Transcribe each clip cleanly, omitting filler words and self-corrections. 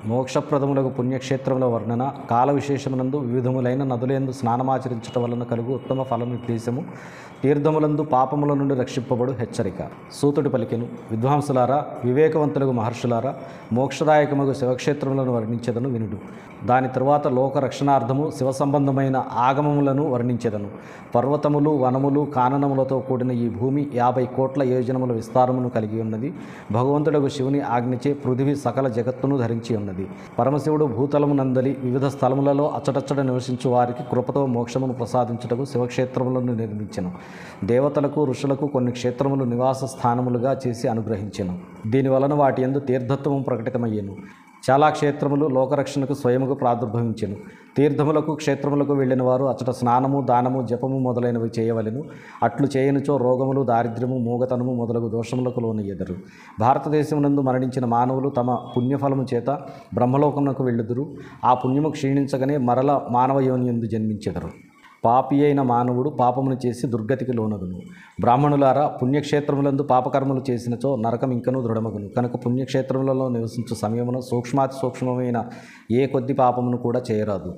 మోక్షప్రదములకు పుణ్యక్షేత్రముల వర్ణన కాల విశేషమునందు వివిధములైన నదులందు స్నానమాచరించటం వలన కలుగు ఉత్తమ ఫలనిర్దేశము తీర్థములందు పాపముల నుండి రక్షింపబడు హెచ్చరిక. సూతుడు పలికెను, విద్వాంసులారా, వివేకవంతులకు మహర్షులారా, మోక్షదాయకమగు శివక్షేత్రములను వర్ణించెదను వినుడు. దాని తరువాత లోక రక్షణార్థము శివ సంబంధమైన ఆగమములను వర్ణించెదను. పర్వతములు, వనములు, కాననములతో కూడిన ఈ భూమి 50 కోట్ల యోజనముల విస్తారమును కలిగి ఉన్నది. భగవంతుడకు శివుని ఆజ్ఞచే పృథివీ సకల జగత్తును ధరించి ఉన్నది. పరమశివుడు భూతలమునందలి వివిధ స్థలములలో అచ్చటచ్చట నివసించు వారికి కృపతో మోక్షమును ప్రసాదించుటకు శివక్షేత్రములను నిర్మించెను. దేవతలకు, ఋషులకు కొన్ని క్షేత్రములు నివాస స్థానములుగా చేసి అనుగ్రహించెను. దీనివలన వాటి యందు తీర్థత్వము ప్రకటితమయ్యెను. చాలా క్షేత్రములు లోకరక్షణకు స్వయముగా ప్రాదుర్భవించెను. తీర్థములకు, క్షేత్రములకు వెళ్ళిన వారు అచ్చట స్నానము, దానము, జపము మొదలైనవి చేయవలెను. అట్లు చేయనిచో రోగములు, దారిద్ర్యము, మూగతనము మొదలగు దోషములకు లోనయ్యెదరు. భారతదేశమునందు మరణించిన మానవులు తమ పుణ్యఫలము చేత బ్రహ్మలోకమునకు వెళ్ళుదురు. ఆ పుణ్యము క్షీణించగానే మరల మానవ యోనియందు జన్మించెదరు. పాపి అయిన మానవుడు పాపమును చేసి దుర్గతికి లోనగును. బ్రాహ్మణులారా, పుణ్యక్షేత్రములందు పాపకర్మలు చేసినచో నరకం ఇంకనూ దృఢమగును. కనుక పుణ్యక్షేత్రములలో నివసించు సమయమున సూక్ష్మాతి సూక్ష్మమైన ఏ కొద్ది పాపమును కూడా చేయరాదు.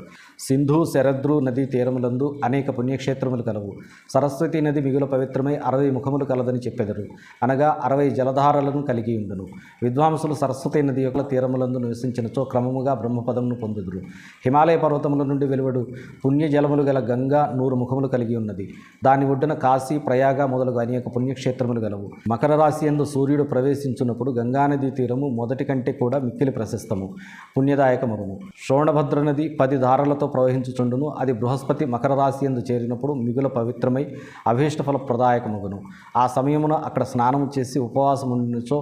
సింధు, శరద్రు నదీ తీరములందు అనేక పుణ్యక్షేత్రములు కలవు. సరస్వతి నది మిగుల పవిత్రమై 60 ముఖములు కలదని చెప్పెదరు. అనగా 60 జలధారలను కలిగి ఉండును. విద్వాంసులు సరస్వతి నది యొక్క తీరములందు నివసించినచో క్రమముగా బ్రహ్మపదమును పొందుదురు. హిమాలయ పర్వతముల నుండి వెలువడు పుణ్యజలములు గల గంగా 100 ముఖములు కలిగి ఉన్నది. దాని ఒడ్డున కాశీ, ప్రయాగ మొదలగు అనేక పుణ్యక్షేత్రములు గలవు. మకర రాశి యందు సూర్యుడు ప్రవేశించున్నప్పుడు గంగానదీ తీరము మొదటి కంటే కూడా మిక్కిలి ప్రశస్తము, పుణ్యదాయకమగును. శోణభద్ర నది 10 ధారలతో ప్రవహించుచుండును. అది బృహస్పతి మకర రాశి యందు చేరినప్పుడు మిగుల పవిత్రమై అభీష్టఫల ప్రదాయకమగును. ఆ సమయమున అక్కడ స్నానము చేసి ఉపవాసముండినచో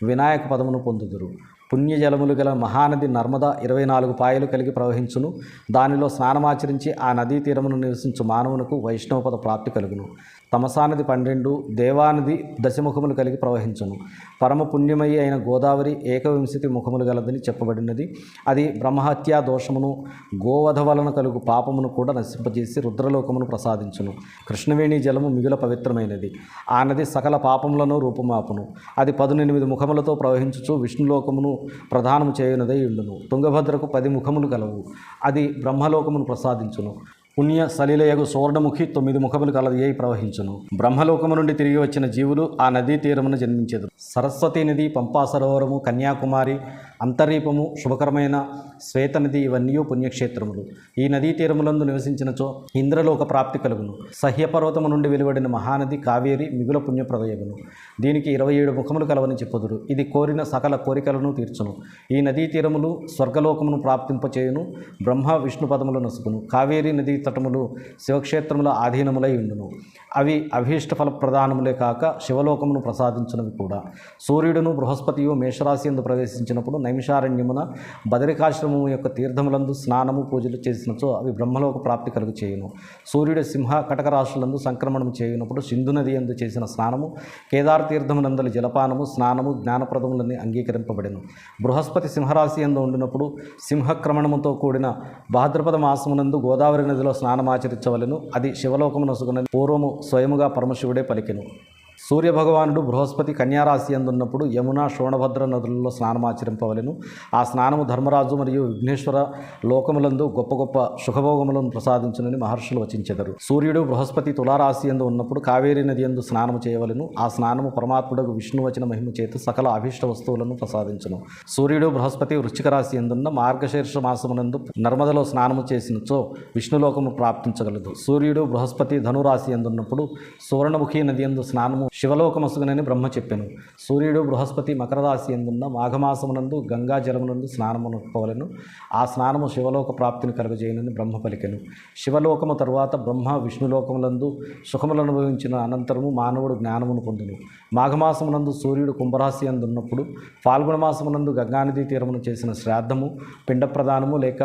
వినాయక పదమును పొందుదురు. పుణ్యజలములు గల మహానది నర్మదా 24 పాయలు కలిగి ప్రవహించును. దానిలో స్నానమాచరించి ఆ నదీ తీరమును నివసించు మానవునకు వైష్ణవపద ప్రాప్తి కలుగును. తమసానది 12, దేవానది 10 ముఖములు కలిగి ప్రవహించును. పరమ పుణ్యమయి అయిన గోదావరి 21 ముఖములు గలదని చెప్పబడినది. అది బ్రహ్మహత్యా దోషమును, గోవధ వలన కలుగు పాపమును కూడా నశింపజేసి రుద్రలోకమును ప్రసాదించును. కృష్ణవేణి జలము మిగుల పవిత్రమైనది. ఆ నది సకల పాపములను రూపుమాపును. అది 18 ముఖములతో ప్రవహించుచు విష్ణులోకమును ప్రధానము చేయునదై ఉండును. తుంగభద్రకు 10 ముఖములు గలవు. అది బ్రహ్మలోకమును ప్రసాదించును. పుణ్య సలిలయగు సువర్ణముఖి 9 ముఖములు కలది అయి ప్రవహించును. బ్రహ్మలోకము నుండి తిరిగి వచ్చిన జీవులు ఆ నదీ తీరమున జన్మించెదరు. సరస్వతి నది, పంపా సరోవరము, కన్యాకుమారి, అంతరీపము, శుభకరమైన శ్వేతనది ఇవన్నీ పుణ్యక్షేత్రములు. ఈ నదీ తీరములందు నివసించినచో ఇంద్రలోక ప్రాప్తి కలుగును. సహ్యపర్వతము నుండి వెలువడిన మహానది కావేరి మిగుల పుణ్యప్రదయగును. దీనికి 27 ముఖములు కలవని చెప్పుదురు. ఇది కోరిన సకల కోరికలను తీర్చును. ఈ నదీ తీరములు స్వర్గలోకమును ప్రాప్తింపచేయును. బ్రహ్మ విష్ణు పదములు నసుకును. కావేరీ నదీ తటములు శివక్షేత్రముల ఆధీనములై ఉండును. అవి అభీష్ట ఫల ప్రధానములే కాక శివలోకమును ప్రసాదించినవి కూడా. సూర్యుడును బృహస్పతియు మేషరాశి యందు ప్రవేశించినప్పుడు నైమిషారణ్యమున బదరికాశ్రమము యొక్క తీర్థములందు స్నానము, పూజలు చేసినచో అవి బ్రహ్మలోక ప్రాప్తి కలుగు చేయును. సూర్యుడు సింహ, కటక రాశులందు సంక్రమణము చేయునప్పుడు సింధు నది యందు చేసిన స్నానము, కేదార తీర్థమునందలి జలపానము, స్నానము జ్ఞానప్రదములని అంగీకరింపబడెను. బృహస్పతి సింహరాశి యందు ఉండినప్పుడు సింహక్రమణముతో కూడిన భాద్రపద మాసమునందు గోదావరి నదిలో స్నానమాచరించవలెను. అది శివలోకమునసుగునని పూర్వము స్వయముగా పరమశివుడే పలికెను. సూర్యభగవానుడు బృహస్పతి కన్యారాశి యందున్నప్పుడు యమున, శోణభద్ర నదులలో స్నానమాచరింపవలెను. ఆ స్నానము ధర్మరాజు మరియు విఘ్నేశ్వర లోకములందు గొప్ప గొప్ప సుఖభోగములను ప్రసాదించునని మహర్షులు వచించెదరు. సూర్యుడు బృహస్పతి తులారాశి యందు ఉన్నప్పుడు కావేరీ నది యందు స్నానము చేయవలెను. ఆ స్నానము పరమాత్ముడకు విష్ణు వచన మహిమ చేత సకల అభీష్ట వస్తువులను ప్రసాదించును. సూర్యుడు బృహస్పతి వృశ్చిక రాశి యందున్న మార్గశీర్ష మాసమునందు నర్మదలో స్నానము చేసినచో విష్ణులోకము ప్రాప్తించగలదు. సూర్యుడు బృహస్పతి ధనురాశి యందున్నప్పుడు సువర్ణముఖి నది యందు స్నానము శివలోకమసుగునని బ్రహ్మ చెప్పెను. సూర్యుడు బృహస్పతి మకర రాశి యందున్న మాఘమాసమునందు గంగా జలమునందు స్నానమునొప్పవలెను. ఆ స్నానము శివలోక ప్రాప్తిని కలుగజేయనని బ్రహ్మ పలికెను. శివలోకము తరువాత బ్రహ్మ విష్ణులోకములందు సుఖములను అనుభవించిన అనంతరము మానవుడు జ్ఞానమును పొందును. మాఘమాసమునందు సూర్యుడు కుంభరాశి యందున్నప్పుడు ఫాల్గుణ మాసమునందు గంగానదీ తీరమును చేసిన శ్రాద్ధము, పిండ ప్రదానము లేక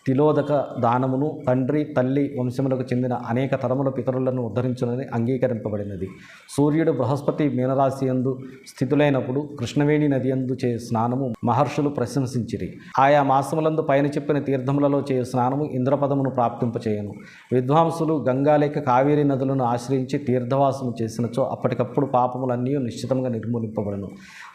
తిలోదక దానమును తండ్రి తల్లి వంశములకు చెందిన అనేక తరముల పితరులను ఉద్ధరించునని అంగీకరింపబడినది. సూర్యుడు బృహస్పతి మీనరాశి యందు స్థితులైనప్పుడు కృష్ణవేణి నది యందు చే స్నానము మహర్షులు ప్రశంసించిరి. ఆయా మాసములందు పైన చెప్పిన తీర్థములలో చేయు స్నానము ఇంద్రపదమును ప్రాప్తింపచేయను. విద్వాంసులు గంగా లేక కావేరీ నదులను ఆశ్రయించి తీర్థవాసము చేసినచో అప్పటికప్పుడు పాపములన్నీ నిశ్చితంగా నిర్మూలింపబడను.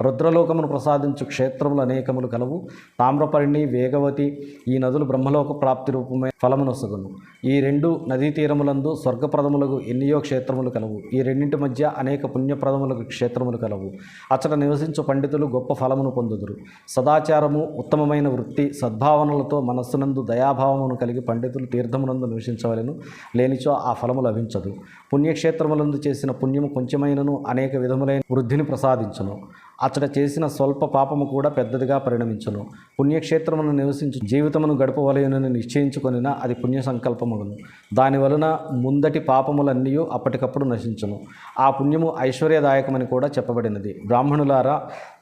రుద్రలోకమును ప్రసాదించు క్షేత్రములు అనేకములు కలవు. తామ్రపర్ణి, వేగవతి ఈ నదులు బ్రహ్మలోక ప్రాప్తి రూపమైన ఫలమునొసగును. ఈ రెండు నదీ తీరములందు స్వర్గప్రదములకు ఎన్నియో క్షేత్రములు కలవు. ఈ రెండింటి మధ్య అనేక పుణ్యప్రదములకు క్షేత్రములు కలవు. అచ్చట నివసించు పండితులు గొప్ప ఫలమును పొందుదురు. సదాచారము, ఉత్తమమైన వృత్తి, సద్భావనలతో మనస్సునందు దయాభావమును కలిగి పండితులు తీర్థమునందు నివసించవలెను. లేనిచో ఆ ఫలము లభించదు. పుణ్యక్షేత్రములందు చేసిన పుణ్యము కొంచెమైనను అనేక విధములైన వృద్ధిని ప్రసాదించును. అచ్చట చేసిన స్వల్ప పాపము కూడా పెద్దదిగా పరిణమించును. పుణ్యక్షేత్రమును నివసించి జీవితమును గడపవలయునని నిశ్చయించుకొనినా అది పుణ్య సంకల్పమగును. దానివలన ముందటి పాపములన్నీ అప్పటికప్పుడు నశించును. ఆ పుణ్యము ఐశ్వర్యదాయకమని కూడా చెప్పబడినది. బ్రాహ్మణులారా,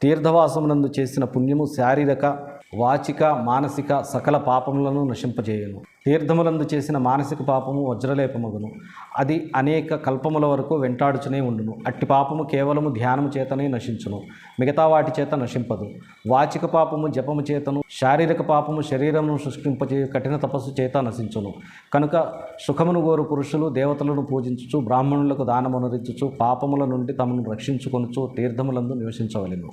తీర్థవాసమునందు చేసిన పుణ్యము శారీరక, వాచిక, మానసిక సకల పాపములను నశింపజేయును. తీర్థములందు చేసిన మానసిక పాపము వజ్రలేపమగును. అది అనేక కల్పముల వరకు వెంటాడుచునే ఉండును. అట్టి పాపము కేవలము ధ్యానము చేతనే నశించును, మిగతా వాటి చేత నశింపదు. వాచిక పాపము జపము చేతను, శారీరక పాపము శరీరమును సృష్టింపచే కఠిన తపస్సు చేత నశించును. కనుక సుఖమును గోరు పురుషులు దేవతలను పూజించుచు, బ్రాహ్మణులకు దానమునరించుచు, పాపముల నుండి తమను రక్షించుకొనుచు తీర్థములందు నివసించవలెను.